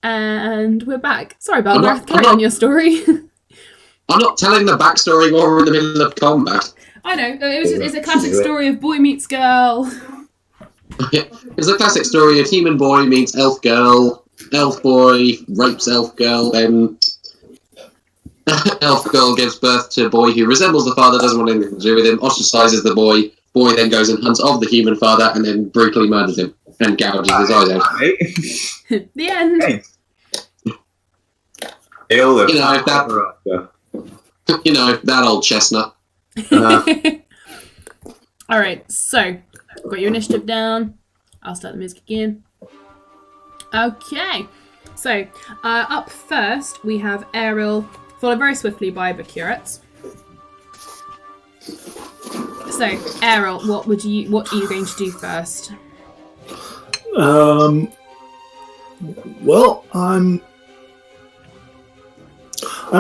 And we're back. Sorry, Barbara, carry on your story. I'm not telling the backstory while we're in the middle of combat. I know. It's a classic story of boy meets girl. It's a classic story of human boy meets elf girl, elf boy rapes elf girl, then elf girl gives birth to a boy who resembles the father, doesn't want anything to do with him, ostracizes the boy, boy then goes and hunts of the human father and then brutally murders him and gouges his eyes out. The end. Hey. That old chestnut. Alright, so got your initiative down. I'll start the music again. Okay, so up first we have Ariel, followed very swiftly by Bacurats. So Ariel, what are you going to do first? Well, I'm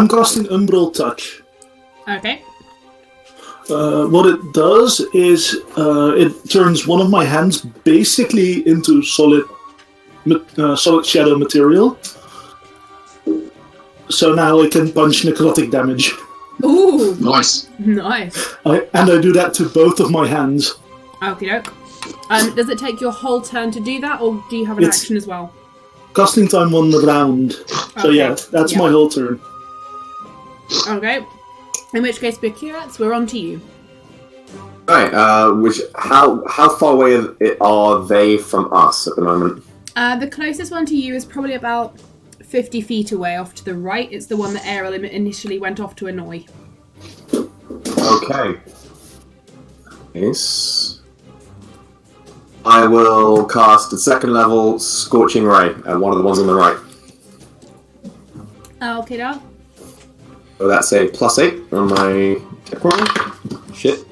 casting Umbral Touch. Okay. What it does is it turns one of my hands basically into solid shadow material. So now I can punch necrotic damage. Ooh! Nice. Nice. I do that to both of my hands. Okie doke. Does it take your whole turn to do that, or do you have an action as well? Casting time 1 round. So yeah, that's my whole turn. Okay. In which case, Bacurats, we're on to you. Right, how far away are they from us at the moment? The closest one to you is probably about 50 feet away off to the right. It's the one that Ariel initially went off to annoy. Okay. Yes. I will cast a second level Scorching Ray at one of the ones on the right. Okay, now. So that's a +8 on my tech roll. Shit.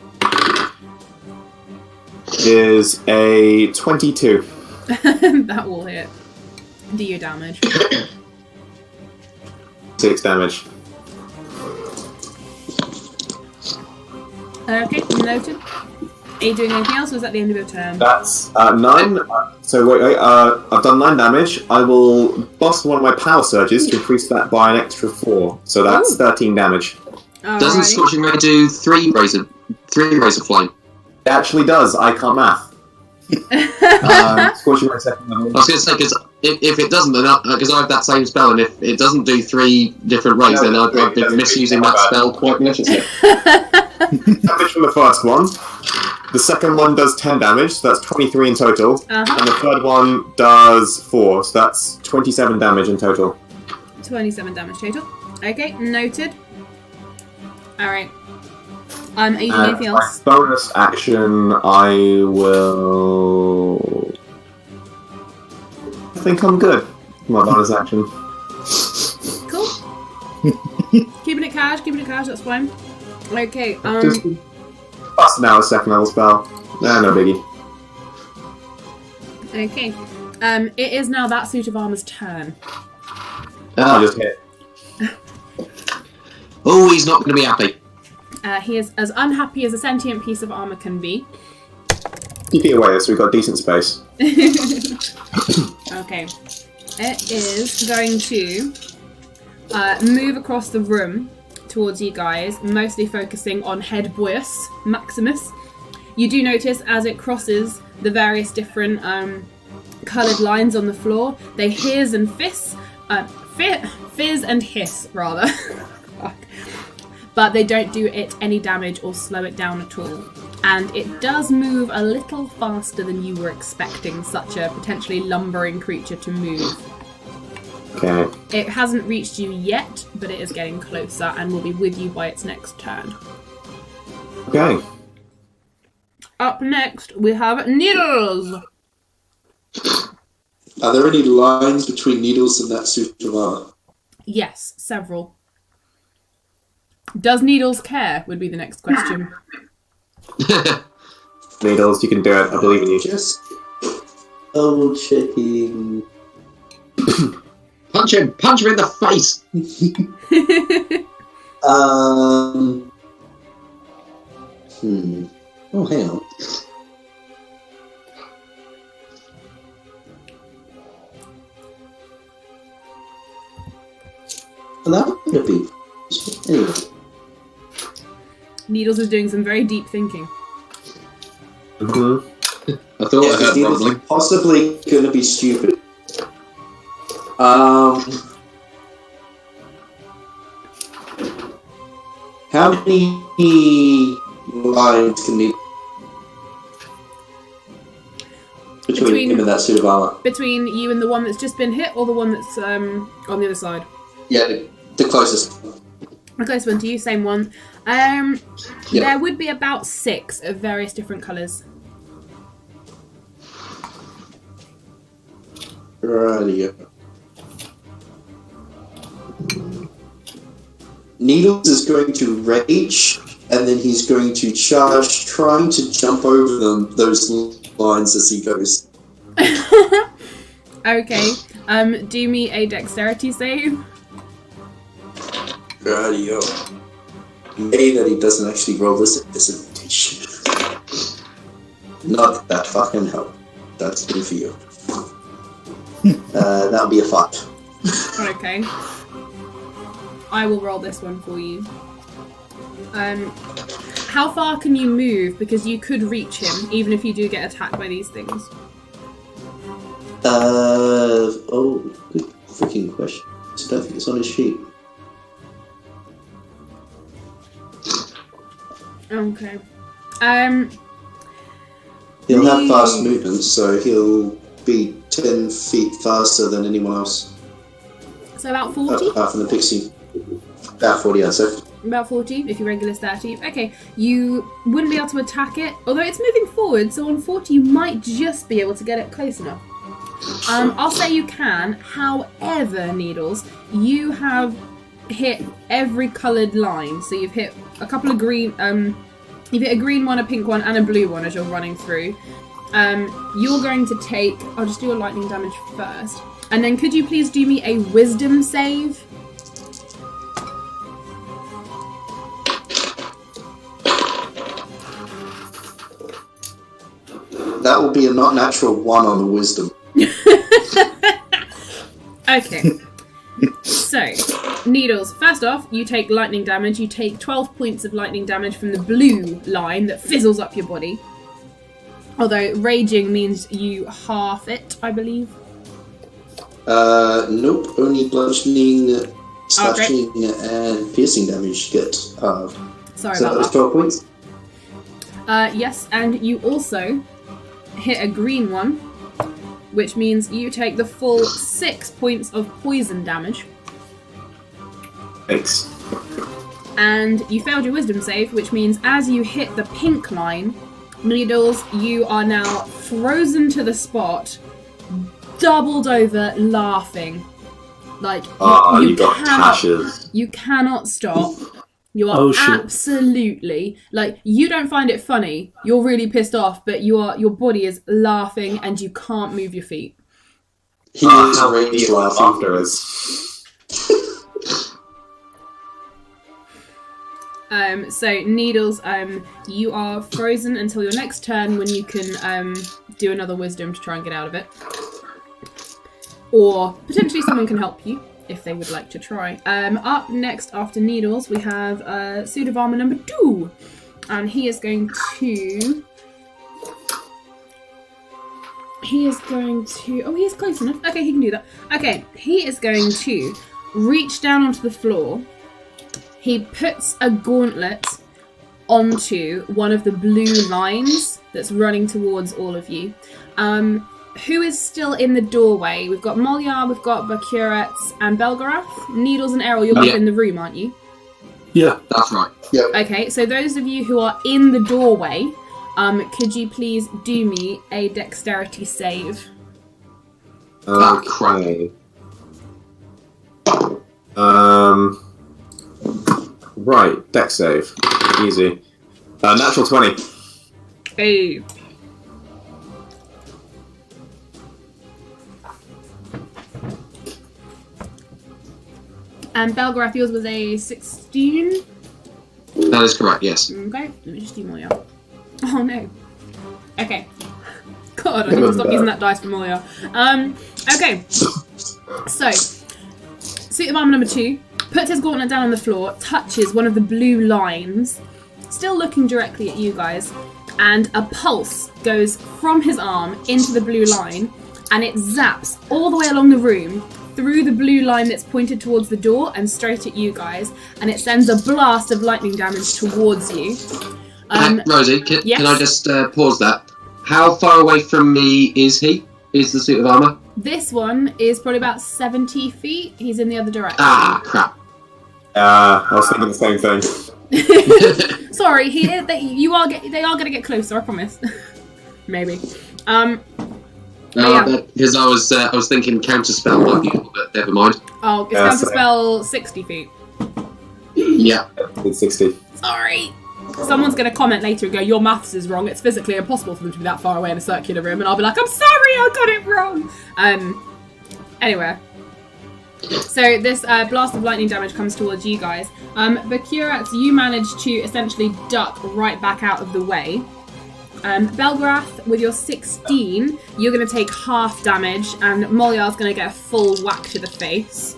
Is a 22. That will hit. Do your damage. 6 damage. Okay, noted. Are you doing anything else, or is that the end of your turn? That's 9. So wait, I've done 9 damage. I will bust one of my power surges to increase that by an extra 4. So that's 13 damage. Doesn't Scorching Ray do 3 rays of flame? It actually does. I can't math. Scorching Ray second level. I was going to say, because if it doesn't, then because I have that same spell, and if it doesn't do 3 different rays, then I've been misusing that spell quite maliciously. Damage from the first one. The second one does 10 damage, so that's 23 in total. And the third one does 4, so that's 27 damage in total. 27 damage total. Okay, noted. Alright. Are you doing anything else? My bonus action, I will... I think I'm good. My bonus action. Cool. Keeping it cash, that's fine. Okay, Just bust now a second level spell. No biggie. Okay. It is now that suit of armor's turn. I'll just hit. Oh, he's not going to be happy. He is as unhappy as a sentient piece of armor can be. Keep it away, so we've got decent space. Okay. It is going to move across the room towards you guys, mostly focusing on head Boyus Maximus. You do notice as it crosses the various different coloured lines on the floor, they fizz and hiss, rather. But they don't do it any damage or slow it down at all. And it does move a little faster than you were expecting such a potentially lumbering creature to move. Okay. It hasn't reached you yet, but it is getting closer and will be with you by its next turn. Okay. Up next, we have Needles! Are there any lines between Needles and that suit of armor? Yes, several. Does Needles care, would be the next question. Needles, you can do it. I believe in you. Just double checking. Punch him in the face. Oh, hang on. And that would be... Anyway. Needles is doing some very deep thinking. Mm-hmm. I thought I heard Needles rumbling. possibly going to be stupid. How many lines can Needles... Between him and that suit of armor? Between you and the one that's just been hit, or the one that's on the other side? Yeah, the closest. The closest one to you, same one. Yeah. There would be about 6 of various different colours. Rightio. Needles is going to rage, and then he's going to charge, trying to jump over those lines as he goes. Okay. Do me a dexterity save. Rightio. Maybe that he doesn't actually roll this at disadvantage. Not that fucking help. That's good for you. That'll be a 5. Okay. I will roll this one for you. How far can you move? Because you could reach him, even if you do get attacked by these things. Oh, good freaking question. I don't think it's on his sheet. Okay. He'll have fast movement, so he'll be 10 feet faster than anyone else. So about 40? Apart from the pixie. About 40, I'd say. About 40, if your regular's 30. Okay, you wouldn't be able to attack it, although it's moving forward, so on 40 you might just be able to get it close enough. I'll say you can, however, Needles, you have hit every coloured line, so you've hit a couple of green, you've hit a green one, a pink one, and a blue one as you're running through. You're going to take, I'll just do a lightning damage first, and then could you please do me a wisdom save? That will be a not natural 1 on the wisdom. Okay. So, Needles, first off, you take lightning damage. You take 12 points of lightning damage from the blue line that fizzles up your body. Although raging means you half it, I believe. Nope. Only bludgeoning, slashing, and piercing damage get halved. Sorry So about that was that. 12 points? Yes, and you also hit a green one, which means you take the full 6 points of poison damage. Thanks. And you failed your wisdom save, which means as you hit the pink line, Needles, you are now frozen to the spot, doubled over, laughing. Like, you got tashes. You cannot stop. You are absolutely, like, you don't find it funny. You're really pissed off, but your body is laughing and you can't move your feet. He is rage laughing. Afterwards. So Needles, you are frozen until your next turn when you can do another wisdom to try and get out of it. Or potentially someone can help you if they would like to try. Up next after Needles we have suit of armor number 2. And he is going to... Oh, he is close enough. Okay, he can do that. Okay, he is going to reach down onto the floor. He puts a gauntlet onto one of the blue lines that's running towards all of you. Who is still in the doorway? We've got Molyar, we've got Bakurets, and Belgarath. Needles and Errol, you're both in the room, aren't you? Yeah. That's right. Yep. Okay, so those of you who are in the doorway, could you please do me a dexterity save? Okay. Right, dex save. Easy. Natural 20. Hey. And Belgarath, yours was a 16? That is correct, yes. Okay, let me just do Molyar. Oh no. Okay. God, I need to stop using that dice for Molyar. Okay. So, suit of armor number 2. puts his gauntlet down on the floor, touches one of the blue lines, still looking directly at you guys, and a pulse goes from his arm into the blue line, and it zaps all the way along the room, through the blue line that's pointed towards the door and straight at you guys, and it sends a blast of lightning damage towards you. Rosie, yes? can I just pause that? How far away from me is he? Is the suit of armour? This one is probably about 70 feet. He's in the other direction. Ah, crap. I was thinking the same thing. Sorry, they are going to get closer, I promise. Maybe. Because I was thinking counterspell might be able, but never mind. Oh, it's counterspell 60 feet. Yeah. It's 60. Sorry. Someone's going to comment later and go, your maths is wrong. It's physically impossible for them to be that far away in a circular room. And I'll be like, I'm sorry, I got it wrong. Anyway. So this blast of lightning damage comes towards you guys. Bakurax, you manage to essentially duck right back out of the way. Belgrath, with your 16, you're going to take half damage, and Molyar's going to get a full whack to the face.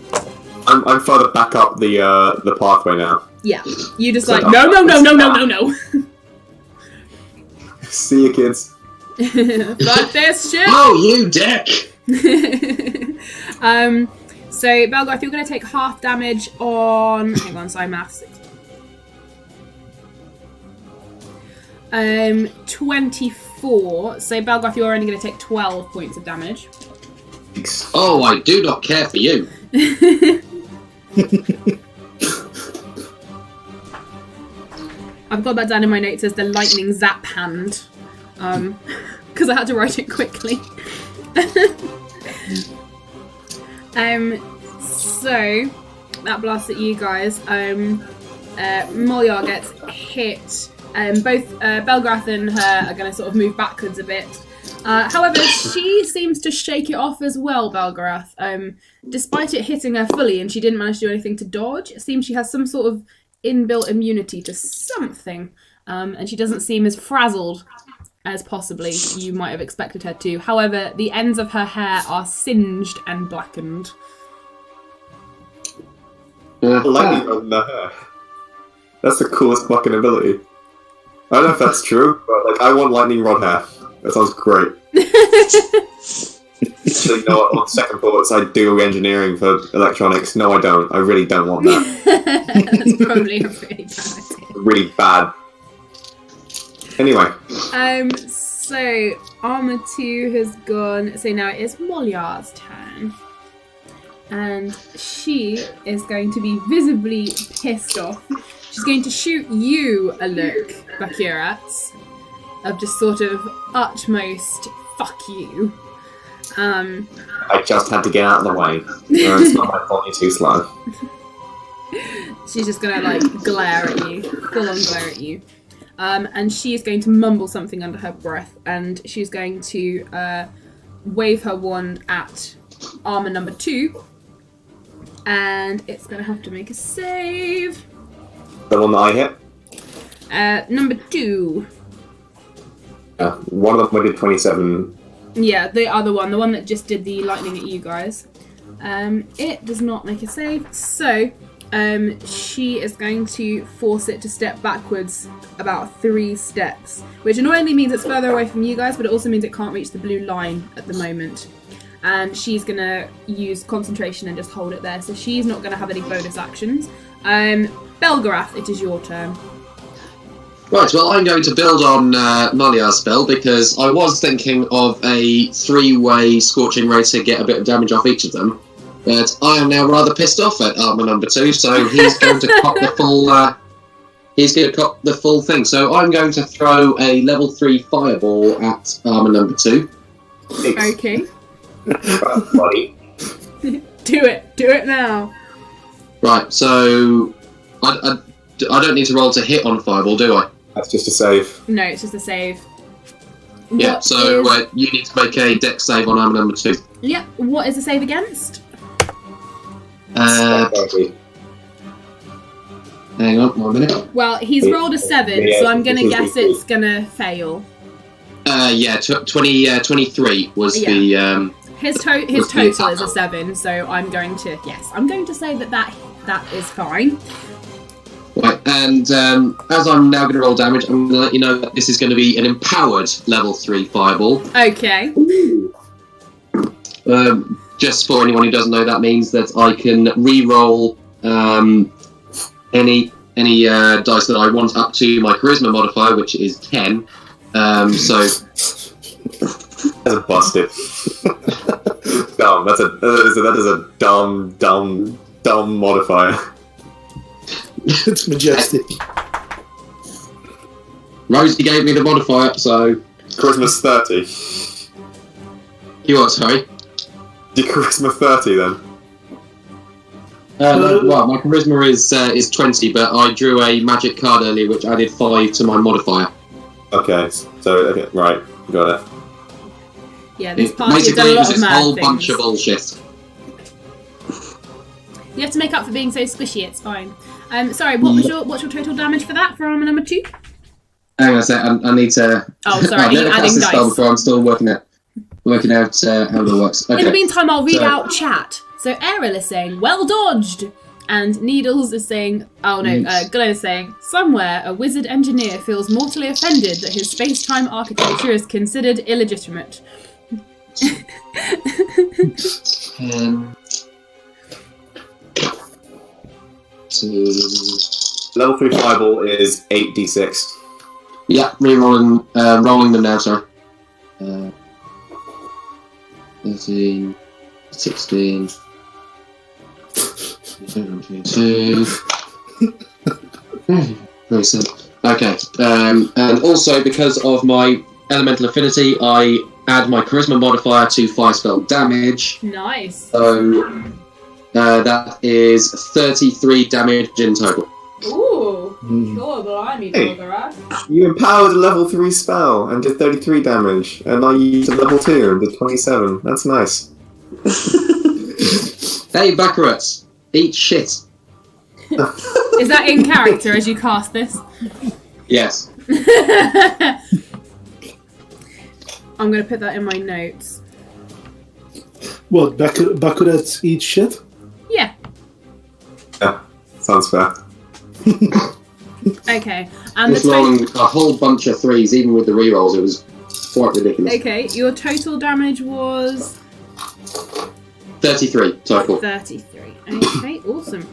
I'm further back up the pathway now. Yeah, you just So like, no. See you, kids. Fuck this shit! Oh, you dick! So, Belgrath, you're going to take half damage on... Hang on, sorry, maths. 24. So, Belgrath, you're only going to take 12 points of damage. Oh, I do not care for you. I've got that down in my notes as the lightning zap hand. Because I had to write it quickly. So that blasts at you guys. Molyar gets hit. Both Belgrath and her are going to sort of move backwards a bit. However, she seems to shake it off as well, Belgrath. Despite it hitting her fully and she didn't manage to do anything to dodge, it seems she has some sort of inbuilt immunity to something. And she doesn't seem as frazzled as possibly you might have expected her to. However, the ends of her hair are singed and blackened. Lightning rod in the hair. That's the coolest fucking ability. I don't know if that's true, but like I want lightning rod hair. That sounds great. Actually, no, on second thoughts, I do engineering for electronics. No, I don't. I really don't want that. That's probably a really bad idea. Really bad. Anyway. So Armor 2 has gone. So now it is Molyar's turn. And she is going to be visibly pissed off. She's going to shoot you a look, Bakurax, of just sort of utmost fuck you. I just had to get out of the way. No, it's not my fault you're too slow. She's just gonna like glare at you, full on glare at you. And she is going to mumble something under her breath, and she's going to wave her wand at armor number 2, and it's gonna have to make a save. The one that I hit? Number 2. One of them did 27. Yeah, the other one, the one that just did the lightning at you guys. It does not make a save, so she is going to force it to step backwards about 3 steps, which annoyingly means it's further away from you guys, but it also means it can't reach the blue line at the moment. And she's going to use concentration and just hold it there, so she's not going to have any bonus actions. Belgarath, it is your turn. Right, well, I'm going to build on Molyar's spell because I was thinking of a 3-way Scorching Ray to get a bit of damage off each of them. But I am now rather pissed off at armor number 2, so he's going to cop the full. He's going to cop the full thing. So I'm going to throw a level 3 fireball at armor number 2. Okay. Buddy. Do it now. Right, so I don't need to roll to hit on fireball, do I? That's just a save. No, it's just a save. Yeah. What So is... you need to make a dex save on armor number 2. Yeah. What is the save against? Hang on, 1 minute. Well, he's rolled a 7, so I'm gonna guess it's gonna fail. 23 was the. His total is a 7, so I'm going to say that That is fine. Right, and as I'm now going to roll damage, I'm going to let you know that this is going to be an empowered level 3 fireball. Okay. Just for anyone who doesn't know, that means that I can re-roll any dice that I want up to my charisma modifier, which is 10. So That's busted. Dumb. That is a dumb modifier. It's majestic. Rosie gave me the modifier, so Charisma's 30. you are sorry. Your charisma 30 then? Well, my charisma is 20, but I drew a magic card earlier, which added 5 to my modifier. Okay, right, got it. Yeah, this party is a Basically, it lot was of this mad whole things. bunch of bullshit. You have to make up for being so squishy. It's fine. Sorry. What's your total damage for that for armor number 2? Hang on a sec. I need to. Oh, sorry. I've Are you never cast adding this spell dice? before. I'm still working out how it all works. Okay. In the meantime, I'll read So- out chat. So Ariel is saying, "Well dodged," and Needles is saying, "Oh no." Glenn is saying, "Somewhere a wizard engineer feels mortally offended that his space-time architecture is considered illegitimate." Level 3 fireball is 8d6. Yeah, re-rolling, rolling them now, sorry. 13, 16, 22, 27. Okay, and also because of my elemental affinity, I add my charisma modifier to fire spell damage. Nice. So that is 33 damage in total. Ooh. Sure, blimey, Hey. bugger. You empowered a level 3 spell and did 33 damage, and I used a level 2 and did 27. That's nice. Hey, Baccarats, eat shit. Is that in character as you cast this? Yes. I'm going to put that in my notes. What, Bakurets eat shit? Yeah. Yeah, sounds fair. Okay. And the Just total. rolling a whole bunch of 3s, even with the rerolls, it was quite ridiculous. Okay, your total damage was 33 total. 33. Okay, awesome.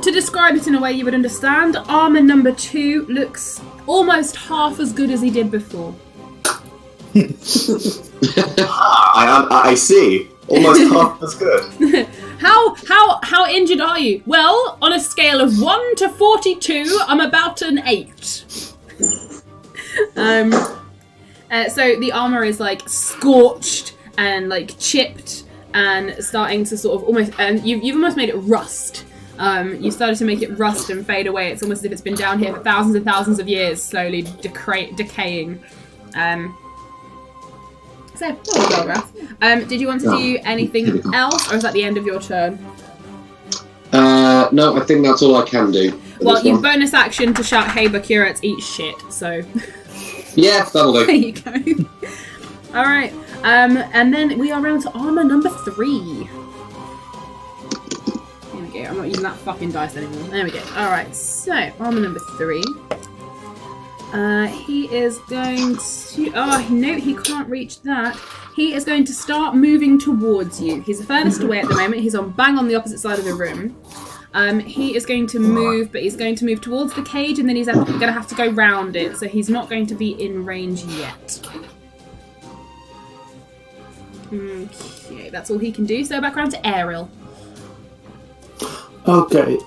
To describe it in a way you would understand, armor number 2 looks almost half as good as he did before. I see. Almost half as good. How injured are you? Well, on a scale of 1 to 42, I'm about an 8. So the armor is like scorched and like chipped and starting to sort of almost, and you've almost made it rust. You started to make it rust and fade away. It's almost as if it's been down here for thousands and thousands of years, slowly decaying. So, well, Raph. Did you want to do anything else, or is that the end of your turn? No, I think that's all I can do. Well, you bonus action to shout, "Hey, Bakurets, eat shit." So Yeah, that'll there do. you go. All right, and then we are round to armor number 3. There we go. I'm not using that fucking dice anymore. There we go. All right, so armor number 3. He is going to... Oh, no, he can't reach that. He is going to start moving towards you. He's the furthest away at the moment. He's bang on the opposite side of the room. He is going to move, but he's going to move towards the cage, and then he's going to have to go round it, so he's not going to be in range yet. Okay, that's all he can do. So back round to Ariel. Okay,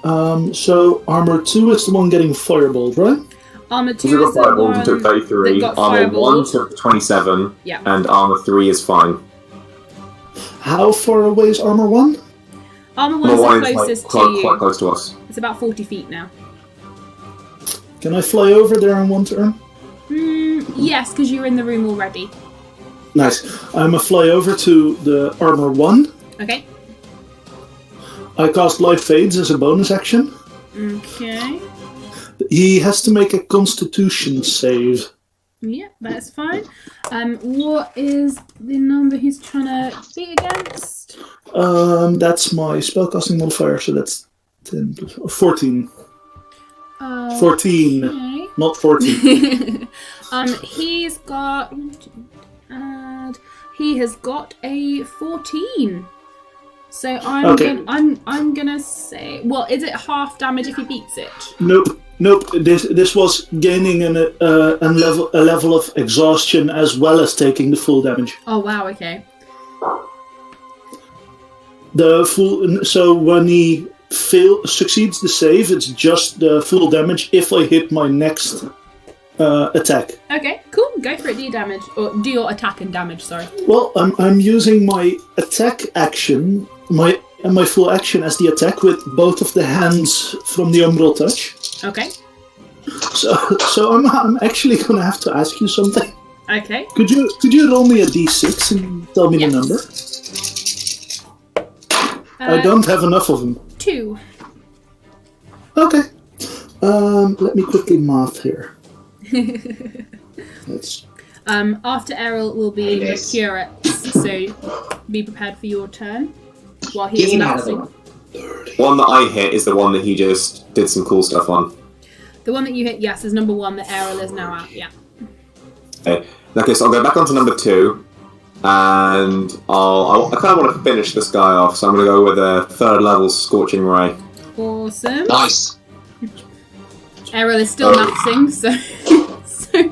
so armor 2 is the one getting fireballed, right? Armor 2 So we is got the fireball one and took 33. that got Armor 1 fireballed. took 27. Yeah. And armor 3 is fine. How far away is armor 1? Armor 1 Armor is 1 the is closest quite to you. close to us. It's about 40 feet now. Can I fly over there in one turn? Yes, because you're in the room already. Nice. I'm a fly over to the armor 1. Okay. I cast Life Fades as a bonus action. Okay. He has to make a Constitution save. Yeah, that's fine. What is the number he's trying to beat against? That's my spellcasting modifier, so that's 10, 14. 14, Okay. not 14. He's got... he has got a 14. So I'm gonna say... Well, is it half damage if he beats it? Nope. This was gaining a level of exhaustion as well as taking the full damage. Oh wow, okay. So when he succeeds the save, it's just the full damage if I hit my next attack. Okay, cool. Go for it. Do your damage, or do your attack and damage. Sorry. Well, I'm using my attack action, my full action as the attack with both of the hands from the Umbral Touch. Okay. So I'm actually gonna have to ask you something. Okay. Could you roll me a d6 and tell me the number? I don't have enough of them. 2. Okay. Let me quickly math here. After Errol will be Mercurix, so be prepared for your turn while he is announcing. One that I hit is the one that he just did some cool stuff on. The one that you hit, yes, is number 1 that Errol is now at, yeah. Okay, so I'll go back on to number 2, and I kind of want to finish this guy off, so I'm going to go with a 3rd level Scorching Ray. Awesome. Nice. Errol is still mathsing, so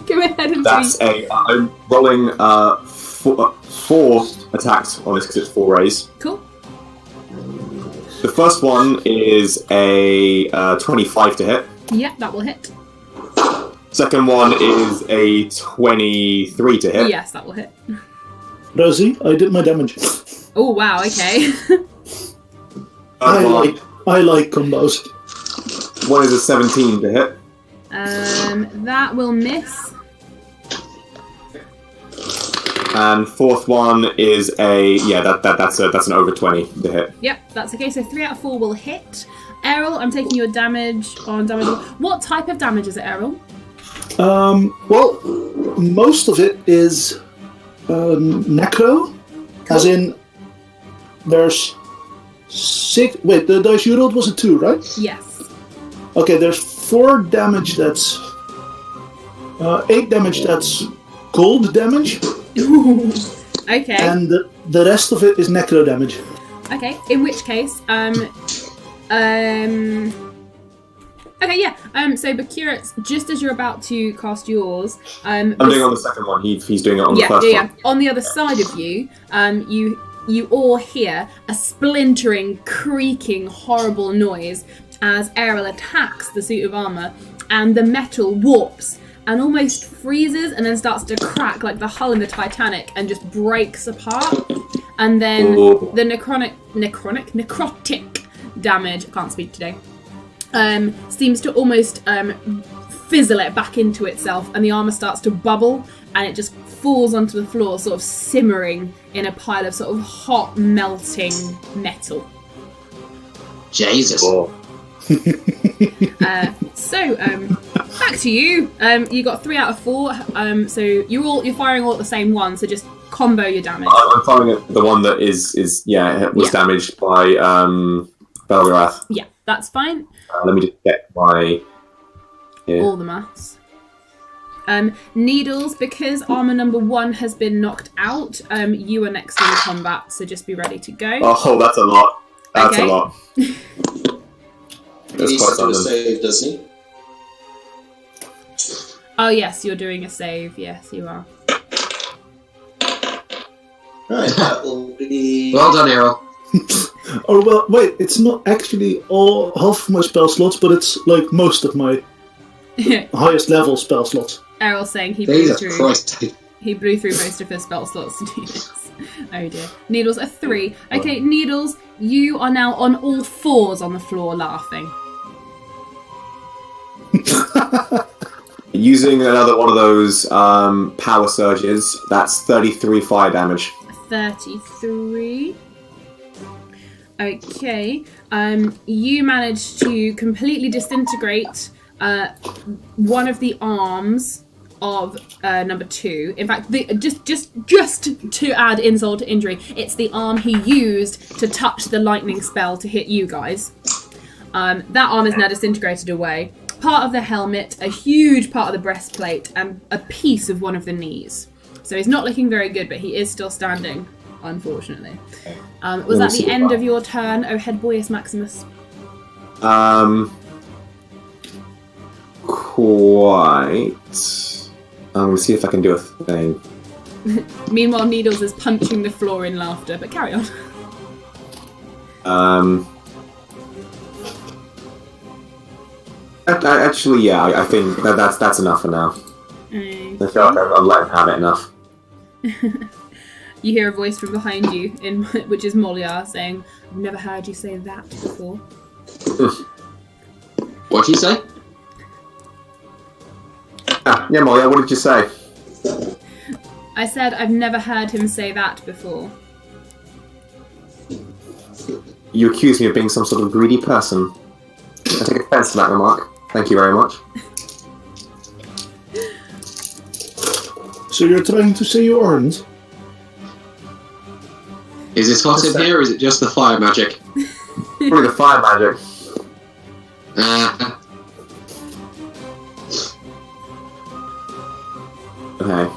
go ahead and I'm rolling 4 attacks on this because it's 4 rays. Cool. The first one is a 25 to hit. Yeah, that will hit. Second one is a 23 to hit. Yes, that will hit. Rosie, I did my damage. Oh wow, okay. I like combos. One is a 17 to hit. That will miss. And fourth one is that's an over 20 to hit. Yep, that's okay. So 3 out of 4 will hit. Errol, I'm taking your damage on damage. What type of damage is it, Errol? Well, most of it is necro, as in there's 6. Wait, the dice you rolled was a 2, right? Yes. Okay, there's 4 damage that's 8 damage that's cold damage. Okay. And the rest of it is necro damage. Okay. In which case, okay, yeah. So Bakura, just as you're about to cast yours, I'm doing on the second one. He's doing it on the first one. On the other side of you, you all hear a splintering, creaking, horrible noise as Errol attacks the suit of armor, and the metal warps and almost freezes and then starts to crack like the hull in the Titanic and just breaks apart. And then the necrotic damage, I can't speak today, seems to almost fizzle it back into itself, and the armor starts to bubble and it just falls onto the floor, sort of simmering in a pile of sort of hot, melting metal. Jesus. Back to you. You got 3 out of 4. So you're firing all at the same one. So just combo your damage. I'm firing at the one that was damaged by Belgarath. Yeah, that's fine. Let me just get my all the maths. Needles, because armor number 1 has been knocked out. You are next in combat, so just be ready to go. Oh, that's a lot. That's Okay. a lot. He needs to do a save, doesn't he? Oh yes, you're doing a save. Yes, you are. Right, that will be... Well done, Errol. Oh, well, wait, it's not actually all half of my spell slots, but it's like most of my highest level spell slots. Errol's saying he blew Jesus through. Christ. He blew through most of his spell slots to do this. Oh dear. Needles a 3. Okay, Needles, you are now on all 4s on the floor laughing. Using another one of those power surges, that's 33 fire damage. 33. Okay. You managed to completely disintegrate one of the arms of number 2. In fact, just to add insult to injury, it's the arm he used to touch the lightning spell to hit you guys. That arm is now disintegrated away. Part of the helmet, a huge part of the breastplate, and a piece of one of the knees. So he's not looking very good, but he is still standing, unfortunately. Was that the end of your turn, O Headboyus Maximus? Quite. I'm going to see if I can do a thing. Meanwhile, Needles is punching the floor in laughter, but carry on. Actually, yeah, I think that's enough for now. I feel like I've let him have it enough. You hear a voice from behind you, which is Moliar, saying, "I've never heard you say that before." What did you say? Yeah, Moliar, what did you say? I said I've never heard him say that before. You accuse me of being some sort of greedy person. I take offense to that remark. Thank you very much. So you're trying to say you earned? Is this hot in here, or is it just the fire magic? Probably the fire magic. Okay.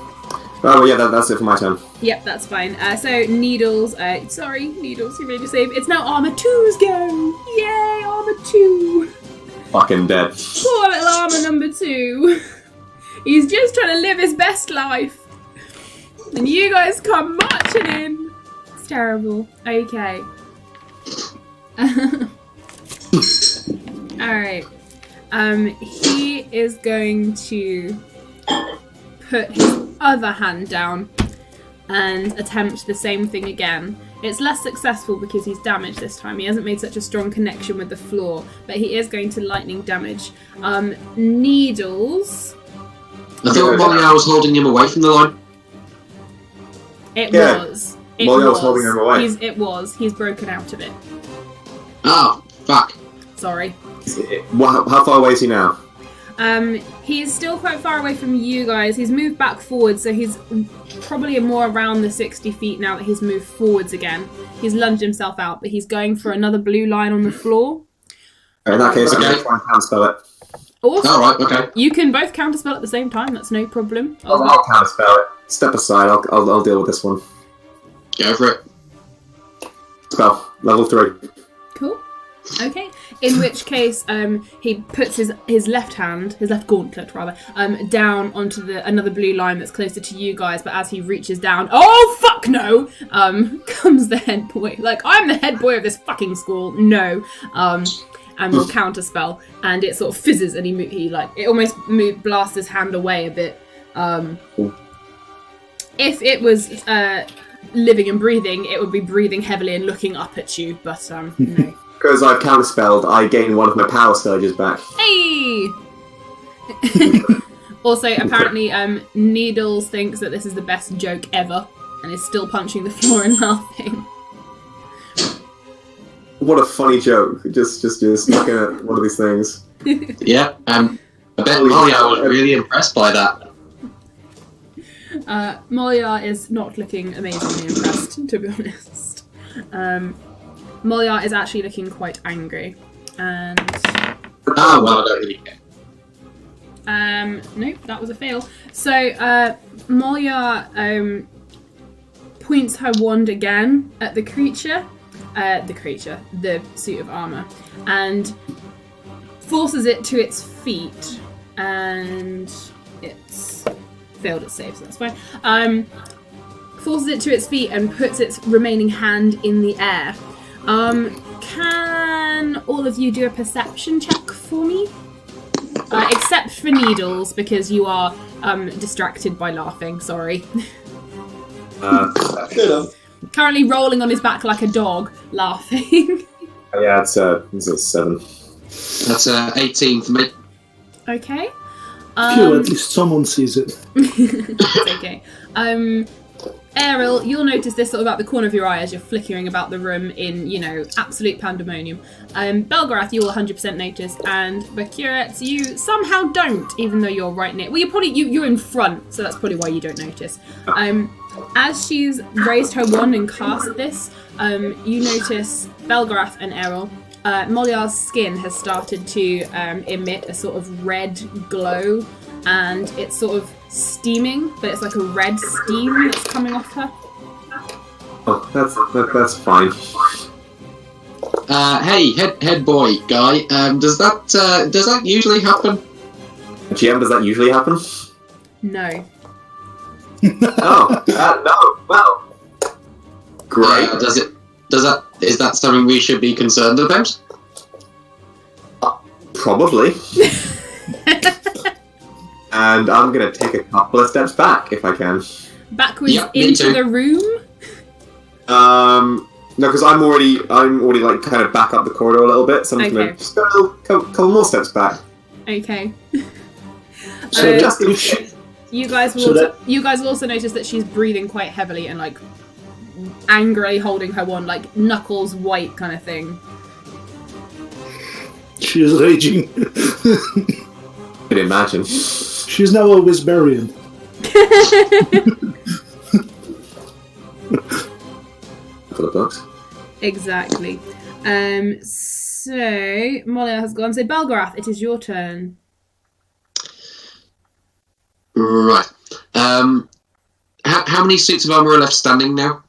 Oh, yeah, that's it for my turn. Yep, that's fine. So, Needles, sorry, Needles, you made a save. It's now Armor 2's go! Yay, Armor 2! Fucking dead. Poor little Armor number 2. He's just trying to live his best life. And you guys come marching in. It's terrible. Okay. Alright. He is going to put his other hand down and attempt the same thing again. It's less successful because he's damaged this time. He hasn't made such a strong connection with the floor, but he is going to lightning damage. Needles. I thought Moliar was holding him away from the line. It was. Moliar was holding him away. He's broken out of it. Oh, fuck. Sorry. How far away is he now? He's still quite far away from you guys. He's moved back forward, so he's probably more around the 60 feet now that he's moved forwards again. He's lunged himself out, but he's going for another blue line on the floor. In that case, I'm going to try and counterspell it. Awesome. Alright, okay. You can both counterspell at the same time, that's no problem. I'll counterspell it. Step aside, I'll deal with this one. Go for it. Spell. Level 3. Cool. Okay. In which case, he puts his left hand, his left gauntlet rather, down onto another blue line that's closer to you guys. But as he reaches down, oh fuck no! Comes the head boy. Like, I'm the head boy of this fucking school. No. And will counterspell, and it sort of fizzes, and he almost blasts his hand away a bit. If it was living and breathing, it would be breathing heavily and looking up at you. But no. Because I've counterspelled, I gain one of my power surges back. Hey! Also, apparently, Needles thinks that this is the best joke ever, and is still punching the floor and laughing. What a funny joke! Just looking at one of these things. Yeah, I bet Moliar was really impressed by that. Moliar is not looking amazingly impressed, to be honest. Moliar is actually looking quite angry, and Oh well, I don't really care. Nope, that was a fail. So Moliar points her wand again at the creature, the suit of armor, and forces it to its feet, and it's failed its save, so that's fine. Forces it to its feet and puts its remaining hand in the air. Can all of you do a perception check for me? Except for Needles, because you are distracted by laughing, sorry. Good enough. Currently rolling on his back like a dog, laughing. Yeah, it's a 7. That's 18 for me. Okay. Phew, at least someone sees it. It's okay. Ariel, you'll notice this sort of out the corner of your eye as you're flickering about the room in, absolute pandemonium. Belgarath, you will 100% notice, and Bakuret, you somehow don't, even though you're right near. Well, you're in front, so that's probably why you don't notice. As she's raised her wand and cast this, you notice Belgarath and Ariel. Moliar's skin has started to emit a sort of red glow, and it's sort of steaming, but it's like a red steam that's coming off her. Oh, that's fine. Hey, head boy guy. Does that usually happen? GM, does that usually happen? No. Oh, no. Well, great. Is that something we should be concerned about? Probably. And I'm gonna take a couple of steps back if I can. Backwards into the room? No, because I'm already like kind of back up the corridor a little bit, so I'm gonna just go a couple more steps back. Okay. So you guys will also notice that she's breathing quite heavily and like angrily holding her wand, like knuckles white kind of thing. She is raging. I can imagine. She's now a Wizbarian. For the books. Exactly. So Molia has gone. So Belgarath, it is your turn. Right. How many suits of armor are left standing now?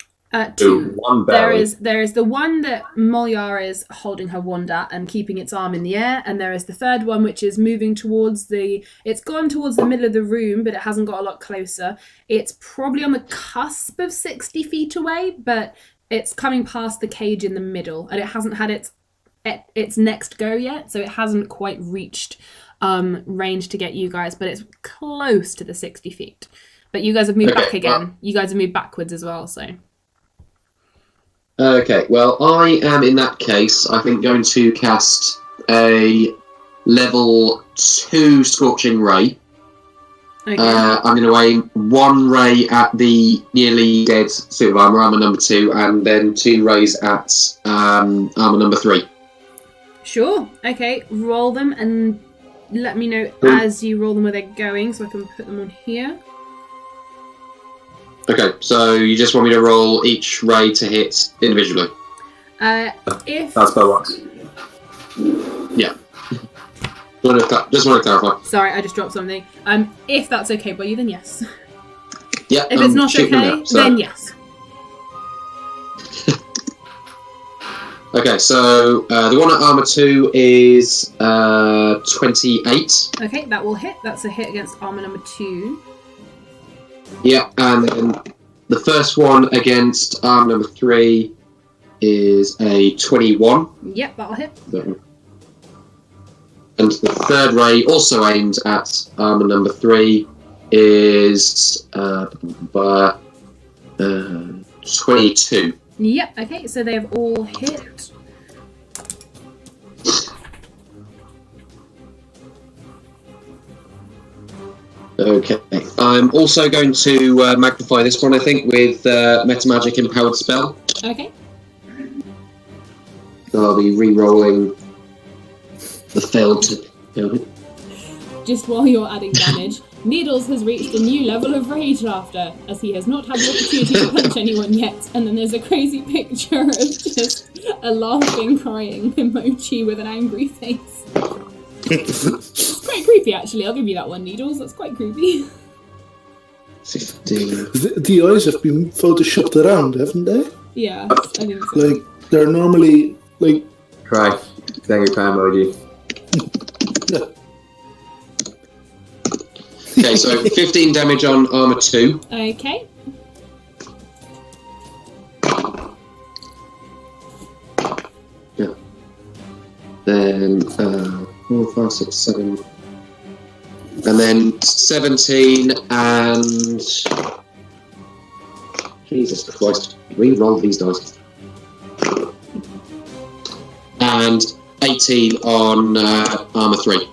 2. One there is the one that Moliar is holding her wand at and keeping its arm in the air, and there is the third one which is moving towards it's gone towards the middle of the room, but it hasn't got a lot closer. It's probably on the cusp of 60 feet away, but it's coming past the cage in the middle, and it hasn't had its next go yet, so it hasn't quite reached range to get you guys, but it's close to the 60 feet. But you guys have moved back again. Well, you guys have moved backwards as well, so... Okay, well, I am, in that case, I think, going to cast a level 2 Scorching Ray. Okay. I'm going to aim 1 ray at the nearly dead suit of armor number 2, and then 2 rays at armor number 3. Sure. Okay, roll them and let me know as you roll them where they're going, so I can put them on here. Okay, so you just want me to roll each ray to hit individually? If... That's by what? Yeah. Just want to clarify. Sorry, I just dropped something. If that's okay by you, then yes. Yeah. If it's not okay, then yes. Okay, so the one at armor 2 is 28. Okay, that will hit. That's a hit against armor number 2. Yeah, and then the first one against arm number 3 is a 21. Yep, that'll hit. And the third ray, also aimed at armor number 3, is 22. Yep, okay, so they have all hit. Okay, I'm also going to magnify this one, I think, with Metamagic Empowered Spell. Okay. I'll be re-rolling the failed. Just while you're adding damage, Needles has reached a new level of rage laughter, as he has not had the opportunity to punch anyone yet. And then there's a crazy picture of just a laughing, crying emoji with an angry face. It's quite creepy, actually. I'll give you that one, Needles. That's quite creepy. 15. The eyes have been photoshopped around, haven't they? Yeah, I think so. Like, they're normally, like... Cry. Angry cry emoji. Yeah. Okay, so 15 damage on armor 2. Okay. Yeah. Then 4, 5, 6, 7. And then 17 and... Jesus Christ. Re-roll these dice. And 18 on armor 3.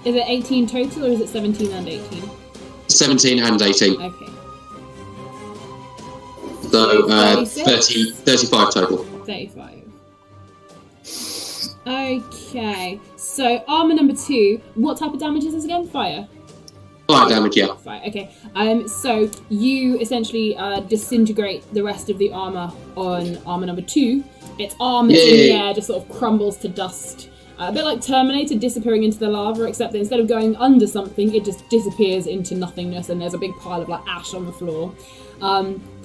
Is it 18 total, or is it 17 and 18? 17 and 18. Okay. So 35 total. 35. Okay, so armor number 2. What type of damage is this again? Fire. Fire damage, yeah. Fire. Okay. So you essentially disintegrate the rest of the armor on armor number 2. Its arm that's in the air just sort of crumbles to dust. A bit like Terminator disappearing into the lava, except that instead of going under something, it just disappears into nothingness, and there's a big pile of like ash on the floor.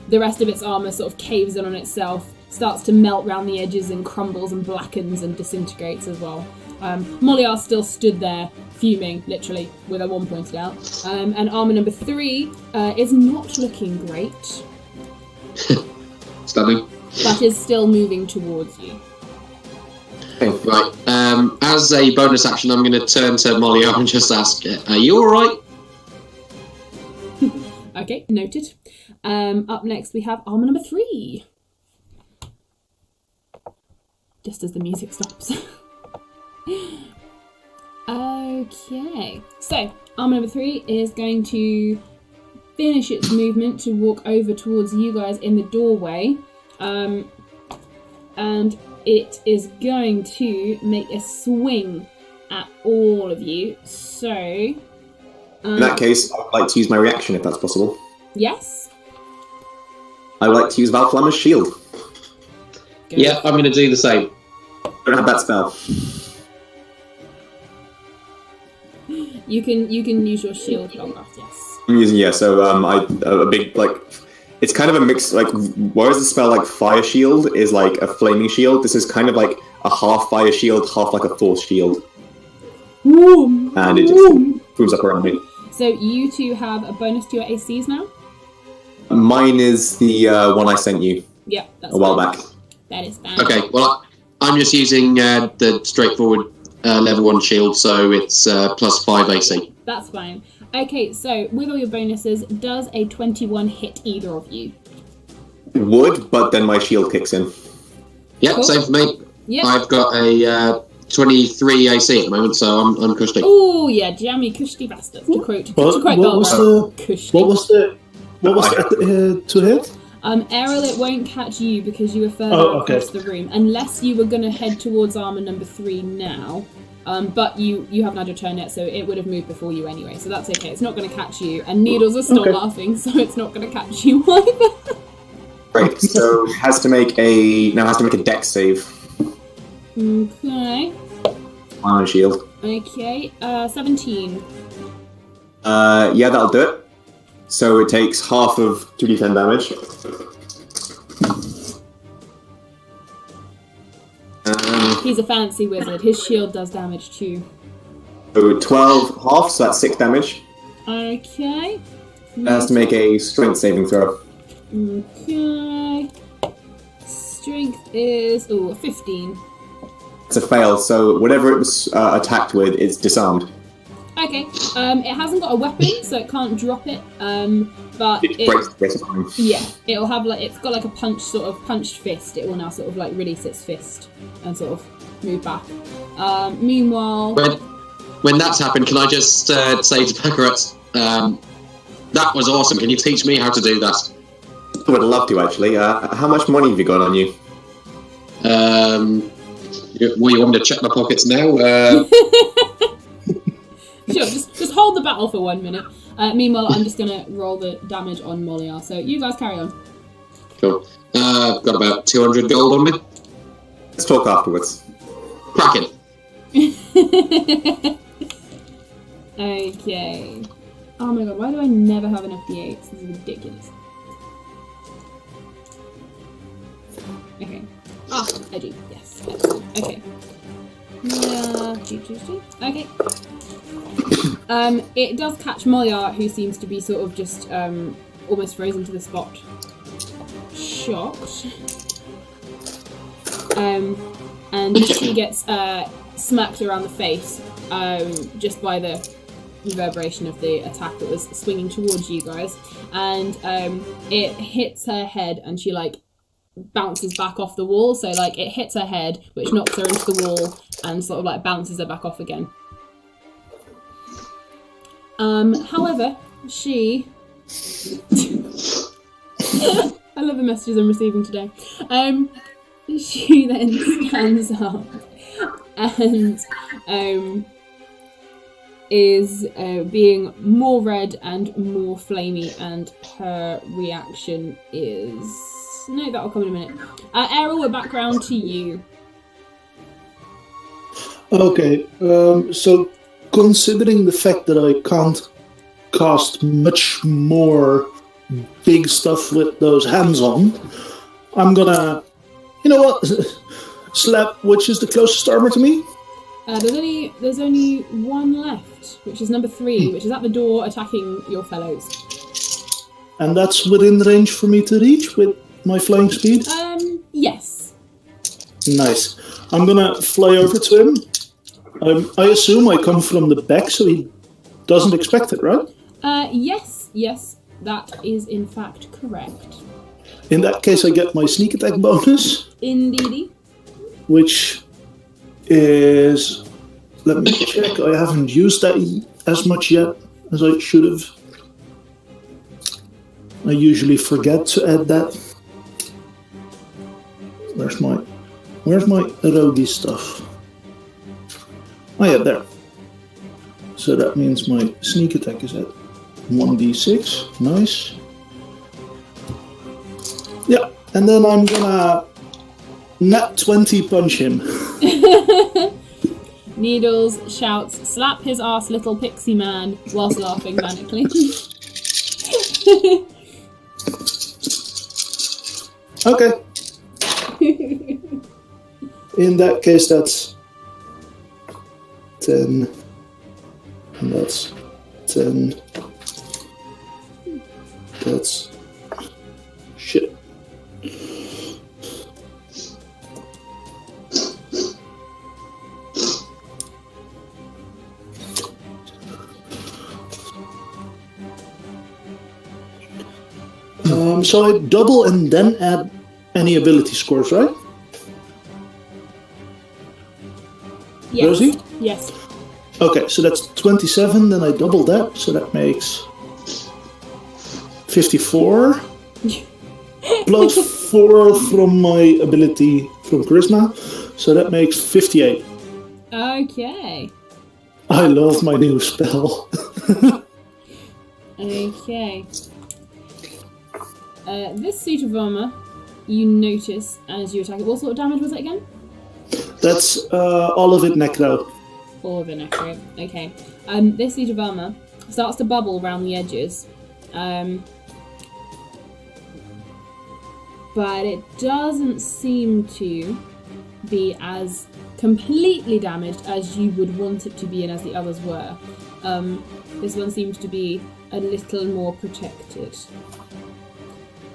The rest of its armor sort of caves in on itself, starts to melt around the edges and crumbles and blackens and disintegrates as well. Moliar still stood there, fuming, literally, with her wand pointed out. And armor number 3 is not looking great. Stunning. But is still moving towards you. Right. As a bonus action, I'm going to turn to Moliar and just ask, are you alright? Okay, noted. Up next we have armor number 3. Just as the music stops. Okay, so armor number 3 is going to finish its movement to walk over towards you guys in the doorway. And it is going to make a swing at all of you. So... in that case, I would like to use my reaction if that's possible. Yes? I would like to use Valflammer's shield. Go. Yeah, I'm going to do the same. I don't have that spell. You can use your shield, Longcraft, yes. I'm using, so a big, like, it's kind of a mix, like, whereas the spell, like, Fire Shield is like a flaming shield, this is kind of like a half fire shield, half like a force shield. Ooh. And it just moves up around me. So you two have a bonus to your ACs now? Mine is the one I sent you Yep, that's a while fine. back. That is fine. Okay, well, I'm just using the straightforward level 1 shield, so it's plus 5 AC. That's fine. Okay, so with all your bonuses, does a 21 hit either of you? It would, but then my shield kicks in. Yep, Cool. same for me. Yep. I've got a 23 AC at the moment, so I'm cushy. Oh yeah, jammy cushy bastards. To quote What was the to hit? Errol, it won't catch you because you were further across the room, unless you were going to head towards armor number 3 now. But you haven't had your turn yet, so it would have moved before you anyway, so that's okay. It's not going to catch you, and Needles has stopped laughing, so it's not going to catch you either. Right, so it has to make a dex save. Okay. On shield. Okay, 17. Yeah, that'll do it. So it takes half of 2d10 damage. He's a fancy wizard. His shield does damage too. So 12 half, so that's 6 damage. Okay. It has to make a strength saving throw. Okay. Strength is 15. It's a fail, so whatever it was attacked with is disarmed. Okay. It hasn't got a weapon, so it can't drop it. But It breaks the rest of time. yeah, it'll have it's got like a punched fist. It will now sort of like release its fist and sort of move back. Meanwhile, When that's happened, can I just say to Pekarat, that was awesome. Can you teach me how to do that? I would love to, actually. How much money have you got on you? You want me to check my pockets now? sure, just hold the battle for 1 minute. Meanwhile, I'm just gonna roll the damage on Moliar. So you guys carry on. Cool. Got about 200 gold on me. Let's talk afterwards. Cracking. Okay. Oh my god, why do I never have enough d8s? This is ridiculous. Okay. Ah, I do. Yes. Excellent. Okay. Okay. It does catch Moliar, who seems to be sort of just almost frozen to the spot. Shocked. And she gets smacked around the face just by the reverberation of the attack that was swinging towards you guys. And it hits her head, and she bounces back off the wall. So it hits her head, which knocks her into the wall and sort of bounces her back off again. However, she I love the messages I'm receiving today. She then stands up and is being more red and more flamey, and her reaction is... No, that'll come in a minute. Errol, we're back round to you. Okay, so considering the fact that I can't cast much more big stuff with those hands on, I'm gonna... You know what? Slap, which is the closest armor to me? There's only one left, which is number 3, which is at the door attacking your fellows. And that's within range for me to reach with my flying speed? Yes. Nice. I'm gonna fly over to him. I assume I come from the back, so he doesn't expect it, right? Yes, that is in fact correct. In that case, I get my sneak attack bonus. Indeedy. Which is... Let me check, I haven't used that as much yet as I should have. I usually forget to add that. Where's my erogi stuff? Oh yeah, there. So that means my sneak attack is at 1d6. Nice. Yeah, and then I'm gonna nat 20 punch him. Needles shouts, "Slap his ass, little pixie man," whilst laughing manically. Okay. In that case, that's 10. And that's 10. That's... Shit. So I double and then add any ability scores, right? Yes. Rosie? Yes. Okay, so that's 27, then I double that, so that makes 54. Plus 4 from my ability from Charisma, so that makes 58. Okay. I love my new spell. Okay. This suit of armour, you notice as you attack it. What sort of damage was it again? That's all of it necro. All of it necro. Okay. This suit of armour starts to bubble around the edges. But it doesn't seem to be as completely damaged as you would want it to be and as the others were. This one seems to be a little more protected.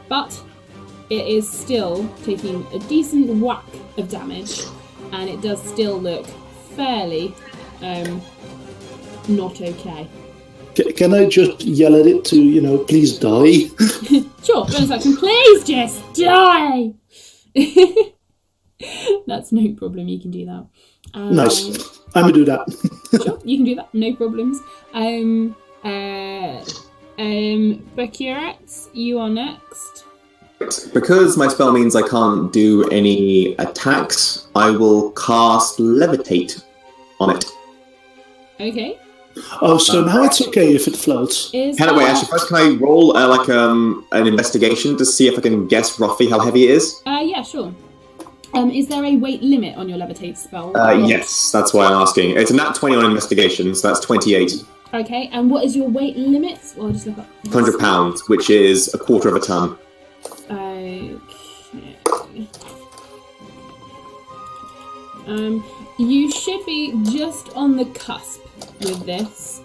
But it is still taking a decent whack of damage, and it does still look fairly not okay. Can I just yell at it to, please die? Sure, bonus action, please just die! That's no problem, you can do that. Nice. I'm gonna do that. Sure, you can do that, no problems. Bakuret, you are next. Because my spell means I can't do any attacks, I will cast Levitate on it. Okay. Oh, so now it's okay if it floats. Wait, actually, first can I roll an investigation to see if I can guess roughly how heavy it is? Yeah, sure. Is there a weight limit on your levitate spell? Yes, that's why I'm asking. It's a nat 20 on investigation, so that's 28. Okay, and what is your weight limit? Well, I'll just look up. 100 pounds, which is a quarter of a ton. Okay. You should be just on the cusp with this.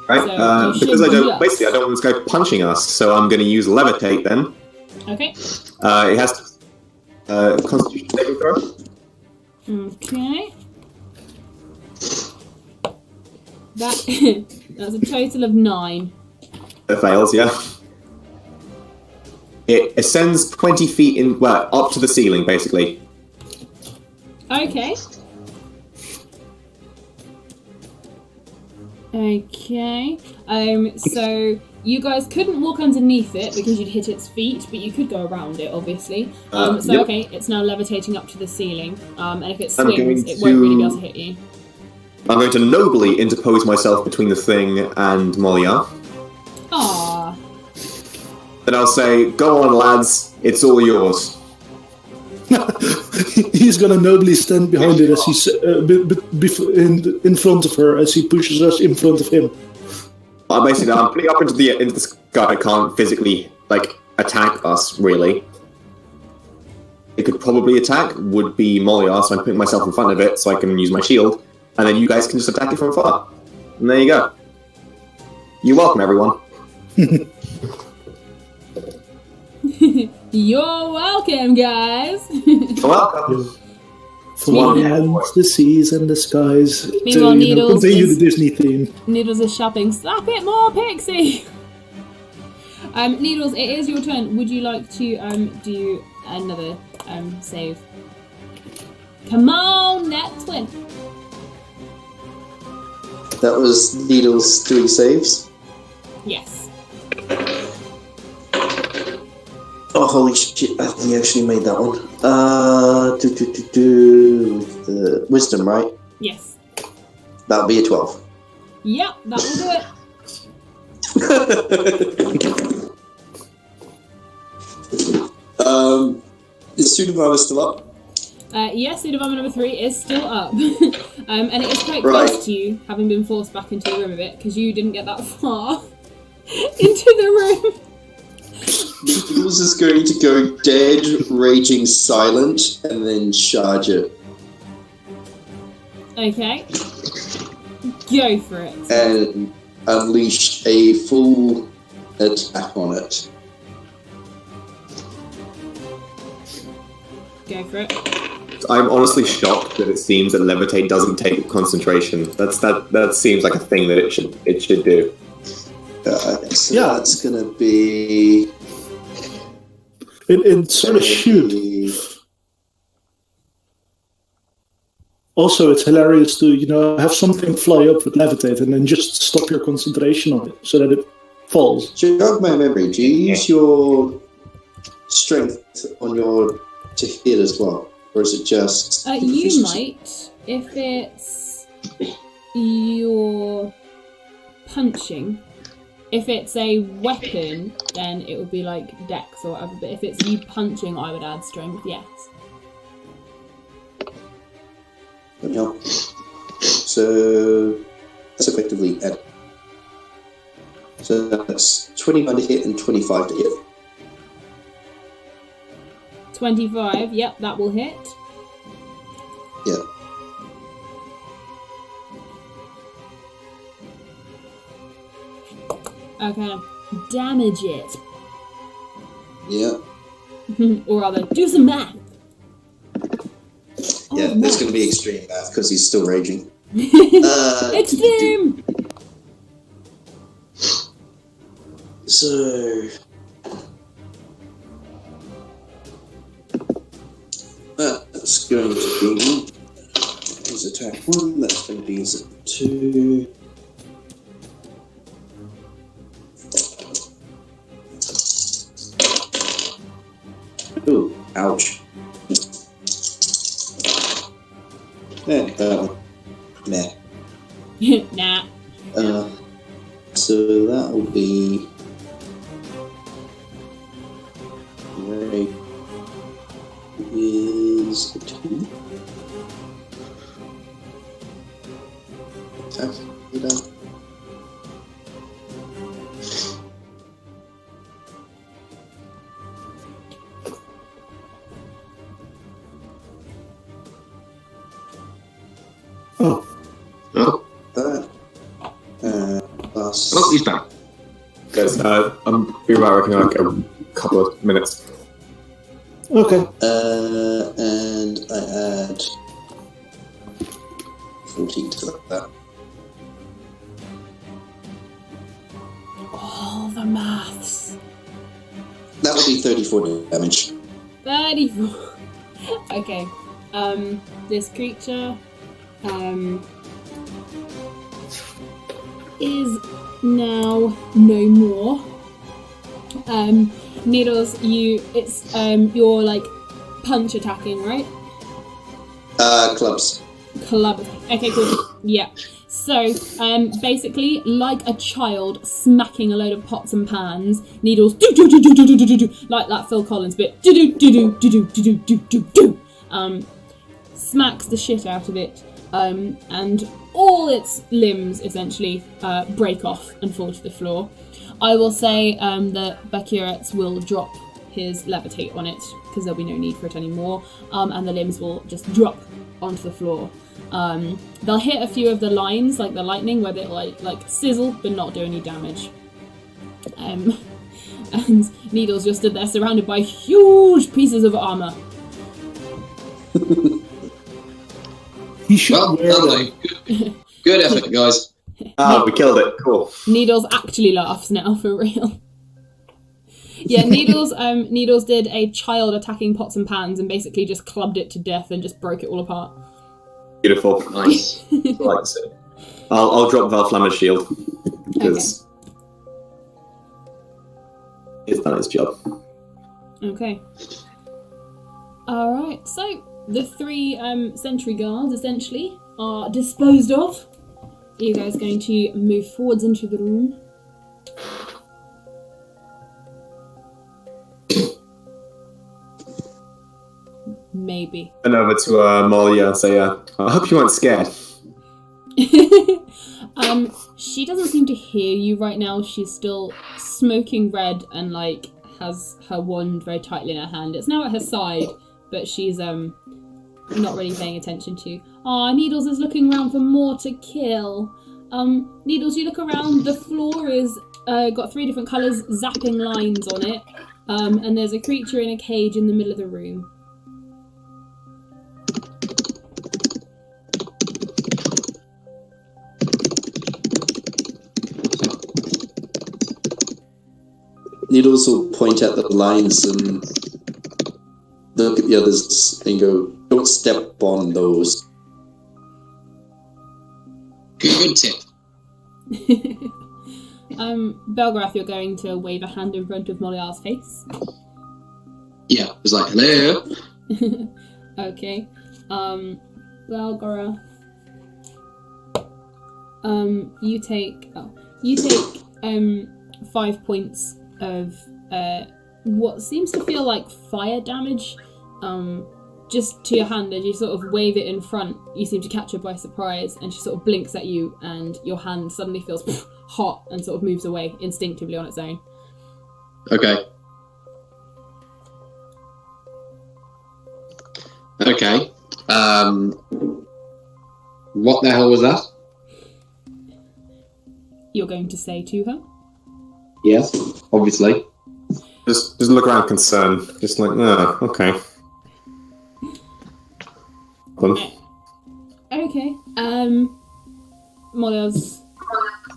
Right, So because I don't want this guy punching us, so I'm going to use Levitate then. Okay. It has Constitution saving throw. Okay. That's a total of 9. It fails, yeah. It ascends 20 feet up to the ceiling, basically. Okay. Okay. So You guys couldn't walk underneath it because you'd hit its feet, but you could go around it, obviously. Yep. Okay, it's now levitating up to the ceiling, and if it I'm swings, going it won't really be to- able to hit you. I'm going to nobly interpose myself between the thing and Molia. Ah, Then I'll say, go on, lads, it's all yours. He's gonna nobly stand behind it as he's in front of her as he pushes us in front of him. Basically, I'm pretty up into the sky. I can't physically attack us really. It could probably attack would be Molia, so I'm putting myself in front of it so I can use my shield, and then you guys can just attack it from far. And there you go. You're welcome, everyone. you're welcome, guys. You're welcome. From the lands, the seas, and the skies. Meanwhile, to, Needles continue is- the Disney theme. Needles is shopping. Slap it more, Pixie. Needles, it is your turn. Would you like to do another save? Come on, net 20. That was Needles doing saves. Yes. Oh, holy shit, I think he actually made that one. With the wisdom, right? Yes. That'll be a 12. Yep, that will do it. Is Sudavana still up? Yes, Sudavama number 3 is still up. And it is quite Right. close to you, having been forced back into the room a bit, because you didn't get that far into the room. Needles is going to go dead, raging silent, and then charge it. Okay. Go for it. And unleash a full attack on it. Go for it. I'm honestly shocked that it seems that levitate doesn't take concentration. That seems like a thing that it should do. So Yeah. that's gonna be. It sort of should. Also, it's hilarious to have something fly up with levitate and then just stop your concentration on it so that it falls. Jog my memory. Do you use your strength on your to hit as well, or is it just? You efficiency? might, if it's your punching. If it's a weapon, then it would be like dex or whatever. But if it's you punching, I would add strength. Yes. Yeah. So that's effectively add. So that's 21 to hit and 25 to hit. 25. Yep, that will hit. Yeah. Okay. Damage it. Yeah. Or rather, do some math. Yeah, Oh, there's math. going to be extreme math because he's still raging. Extreme. So that's going to be his attack 1. That's going to be his 2. Ooh, ouch. Yeah, that one. Meh. Nah. So that will be. Right. Is a 2. Attack. You done? Oh, Oh, That. Plus. oh, he's back. Guys, I'm be right back in like a couple of minutes. okay. And I add 14 to that. All the maths. That would be 34 damage. 34. Okay. This creature is now no more. Needles, you're like punch attacking, right? Clubs. Club attack. Okay, cool. Yeah. So, basically, like a child smacking a load of pots and pans, Needles do like that Phil Collins bit smacks the shit out of it, and all its limbs essentially break off and fall to the floor. I will say that Bakurets will drop his levitate on it because there'll be no need for it anymore, and the limbs will just drop onto the floor. They'll hit a few of the lines, like the lightning, where they'll like sizzle but not do any damage. And Needles just stood there surrounded by huge pieces of armour. He should Well, wear them. good effort, guys. Oh, we killed it. Cool. Needles actually laughs now, for real. Yeah, Needles did a child attacking pots and pans and basically just clubbed it to death and just broke it all apart. Beautiful. Nice. I like to see. I'll drop Valflammer's shield because it's done its job. Okay. Alright, so the 3 sentry guards essentially are disposed of. Are you guys going to move forwards into the room? Maybe. And over to Molia and say, I hope you weren't scared. She doesn't seem to hear you right now. She's still smoking red and like has her wand very tightly in her hand. It's now at her side, but she's not really paying attention to. Needles is looking around for more to kill. Needles, you look around, the floor is got 3 different colours zapping lines on it. And there's a creature in a cage in the middle of the room. Needles will point at the lines and look at the others and go, "Don't step on those." Good tip. Belgrath, you're going to wave a hand in front of Moliar's face. Yeah, it was like, hello. Okay. Belgrath. You take 5 points of what seems to feel like fire damage. Just to your hand, as you sort of wave it in front, you seem to catch her by surprise, and she sort of blinks at you, and your hand suddenly feels hot and sort of moves away instinctively on its own. Okay. Okay. What the hell was that? You're going to say to her? Yes, obviously. Just look around concerned. Just like, no, okay. Okay. Molia's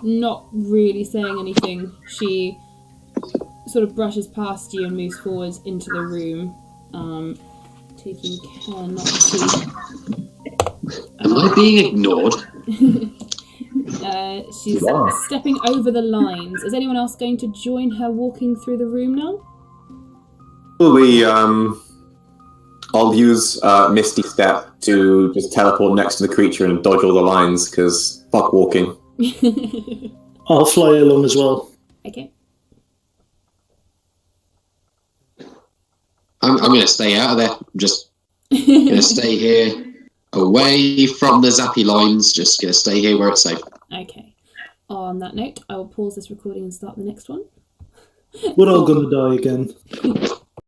not really saying anything. She sort of brushes past you and moves forwards into the room, taking care not to... Am I being ignored? She's stepping over the lines. Is anyone else going to join her walking through the room now? Probably, I'll use Misty Step to just teleport next to the creature and dodge all the lines, because fuck walking. I'll fly along as well. Okay. I'm going to stay out of there. Just going to stay here, away from the zappy lines. Just going to stay here where it's safe. Okay. On that note, I will pause this recording and start the next one. We're all gonna die again.